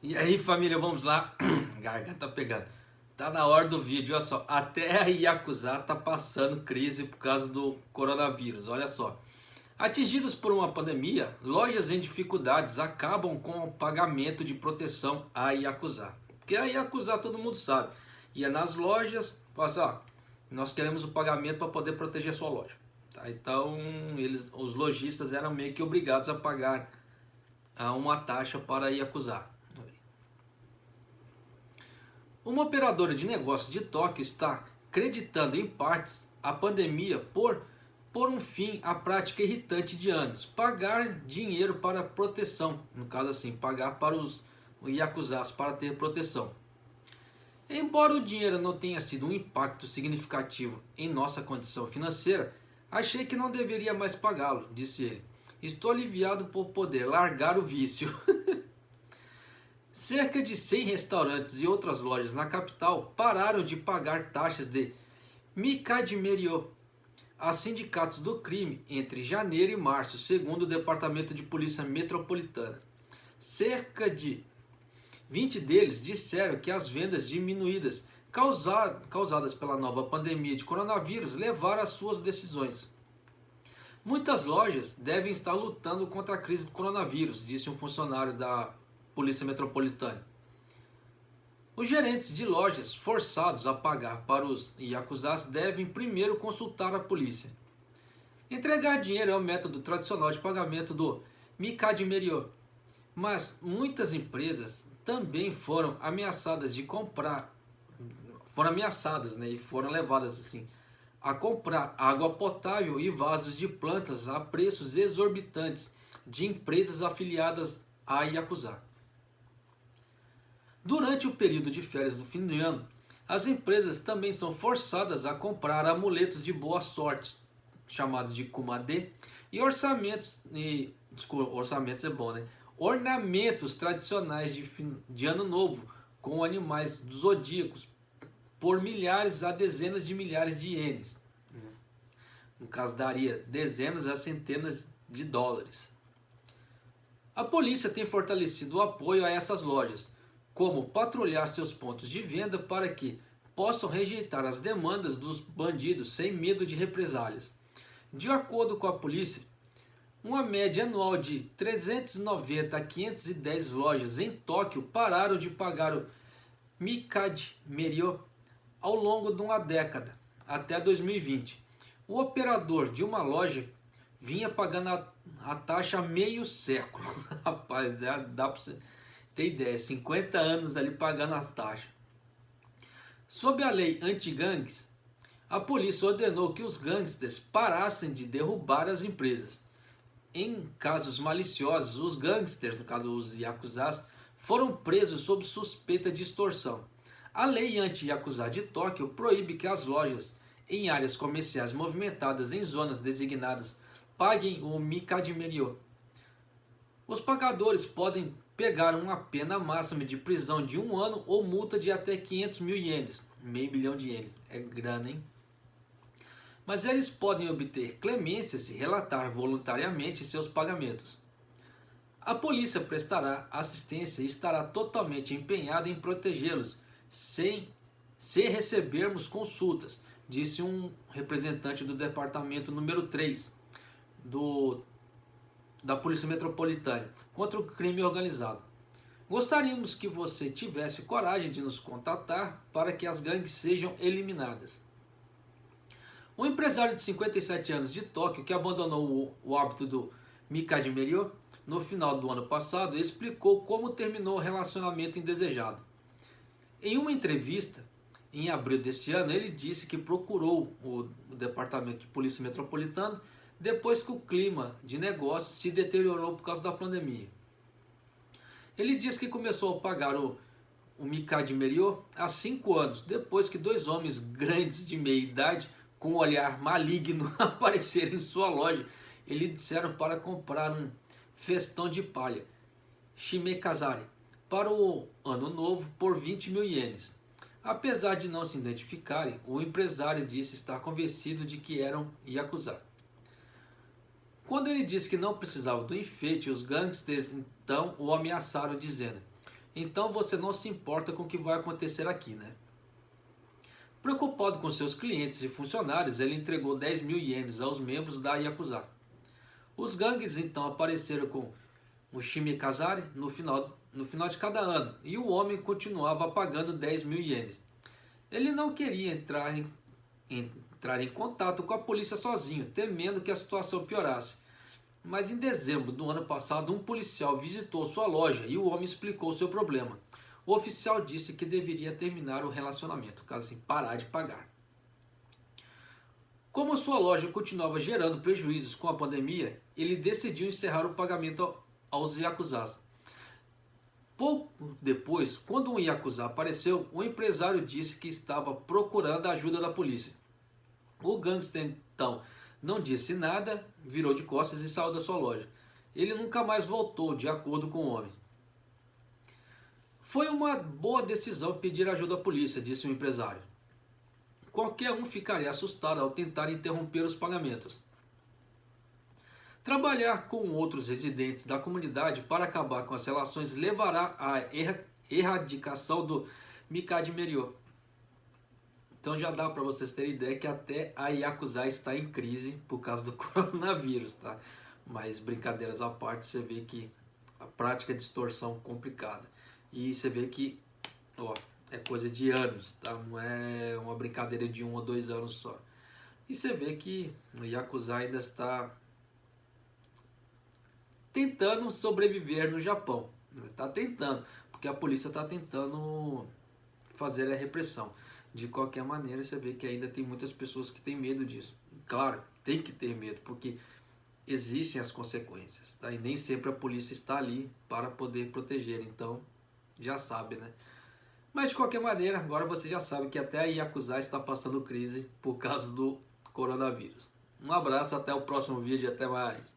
E aí, família, vamos lá. Garganta tá pegando. Tá na hora do vídeo, olha só. Até a Yakuza tá passando crise por causa do coronavírus, olha só. Atingidas por uma pandemia, lojas em dificuldades acabam com o pagamento de proteção à Yakuza. Porque a Yakuza todo mundo sabe. Ia nas lojas, fala assim, ó, nós queremos o pagamento para poder proteger a sua loja. Tá? Então, os lojistas eram meio que obrigados a pagar uma taxa para a Yakuza. Uma operadora de negócios de Tóquio está creditando em partes a pandemia por um fim à prática irritante de anos, pagar dinheiro para proteção, no caso assim, pagar para os yakuzas para ter proteção. Embora o dinheiro não tenha sido um impacto significativo em nossa condição financeira, achei que não deveria mais pagá-lo, disse ele. Estou aliviado por poder largar o vício. Cerca de 100 restaurantes e outras lojas na capital pararam de pagar taxas de Mikadimeiryō a sindicatos do crime entre janeiro e março, segundo o Departamento de Polícia Metropolitana. Cerca de 20 deles disseram que as vendas diminuídas causadas pela nova pandemia de coronavírus levaram às suas decisões. Muitas lojas devem estar lutando contra a crise do coronavírus, disse um funcionário da Polícia Metropolitana. Os gerentes de lojas forçados a pagar para os yakuzas devem primeiro consultar a polícia. Entregar dinheiro é o método tradicional de pagamento do Mikadimeiryō, mas muitas empresas também foram ameaçadas de comprar, e foram levadas assim a comprar água potável e vasos de plantas a preços exorbitantes de empresas afiliadas à Yakuza. Durante o período de férias do fim de ano, as empresas também são forçadas a comprar amuletos de boa sorte, chamados de kumade, e orçamentos é bom, né? Ornamentos tradicionais de ano novo com animais zodíacos por milhares a dezenas de milhares de ienes. No caso, daria dezenas a centenas de dólares. A polícia tem fortalecido o apoio a essas lojas, como patrulhar seus pontos de venda para que possam rejeitar as demandas dos bandidos sem medo de represálias. De acordo com a polícia, uma média anual de 390 a 510 lojas em Tóquio pararam de pagar o Mikadimeiryō ao longo de uma década, até 2020. O operador de uma loja vinha pagando a taxa há meio século. Rapaz, dá para você ter ideia, 50 anos ali pagando as taxas. Sob a lei anti-gangues, a polícia ordenou que os gangsters parassem de derrubar as empresas. Em casos maliciosos, os gangsters, no caso os yakuzas, foram presos sob suspeita de extorsão. A lei anti-yakuza de Tóquio proíbe que as lojas em áreas comerciais movimentadas em zonas designadas paguem o Mikadimeiryō. Os pagadores podem pegar uma pena máxima de prisão de 1 ano ou multa de até 500 mil ienes, meio bilhão de ienes, é grana, hein? Mas eles podem obter clemência se relatar voluntariamente seus pagamentos. A polícia prestará assistência e estará totalmente empenhada em protegê-los, se recebermos consultas, disse um representante do departamento número 3 da Polícia Metropolitana contra o crime organizado. Gostaríamos que você tivesse coragem de nos contatar para que as gangues sejam eliminadas. Um empresário de 57 anos de Tóquio que abandonou o hábito do Mikadimeiryō no final do ano passado explicou como terminou o relacionamento indesejado. Em uma entrevista, em abril deste ano, ele disse que procurou o Departamento de Polícia Metropolitano depois que o clima de negócios se deteriorou por causa da pandemia. Ele disse que começou a pagar o Mikadimeiryō há 5 anos, depois que 2 homens grandes de meia idade, com um olhar maligno, apareceram em sua loja. Eles disseram para comprar um festão de palha, Shimekazari, para o ano novo por 20 mil ienes. Apesar de não se identificarem, o empresário disse estar convencido de que eram yakuza. Quando ele disse que não precisava do enfeite, os gangsters então o ameaçaram dizendo: Então você não se importa com o que vai acontecer aqui, né? Preocupado com seus clientes e funcionários, ele entregou 10 mil ienes aos membros da Yakuza. Os gangues então apareceram com o Shimikazari no final de cada ano, e o homem continuava pagando 10 mil ienes. Ele não queria entrar em contato com a polícia sozinho, temendo que a situação piorasse. Mas em dezembro do ano passado, um policial visitou sua loja e o homem explicou seu problema. O oficial disse que deveria terminar o relacionamento, caso assim, parar de pagar. Como sua loja continuava gerando prejuízos com a pandemia, ele decidiu encerrar o pagamento aos yakuzas. Pouco depois, quando um yakuza apareceu, o empresário disse que estava procurando a ajuda da polícia. O gangster então não disse nada, virou de costas e saiu da sua loja. Ele nunca mais voltou, de acordo com o homem. Foi uma boa decisão pedir ajuda à polícia, disse o empresário. Qualquer um ficaria assustado ao tentar interromper os pagamentos. Trabalhar com outros residentes da comunidade para acabar com as relações levará à erradicação do Mikade Meryo. Então já dá para vocês terem ideia que até a Yakuza está em crise por causa do coronavírus, tá? Mas brincadeiras à parte, você vê que a prática de extorsão é complicada. E você vê que, ó, é coisa de anos, tá? Não é uma brincadeira de 1 ou 2 anos só. E você vê que o Yakuza ainda está tentando sobreviver no Japão. Está tentando, porque a polícia está tentando fazer a repressão. De qualquer maneira, você vê que ainda tem muitas pessoas que têm medo disso. Claro, tem que ter medo, porque existem as consequências, tá? E nem sempre a polícia está ali para poder proteger. Então, já sabe, né? Mas de qualquer maneira, agora você já sabe que até a Yakuza está passando crise por causa do coronavírus. Um abraço, até o próximo vídeo e até mais.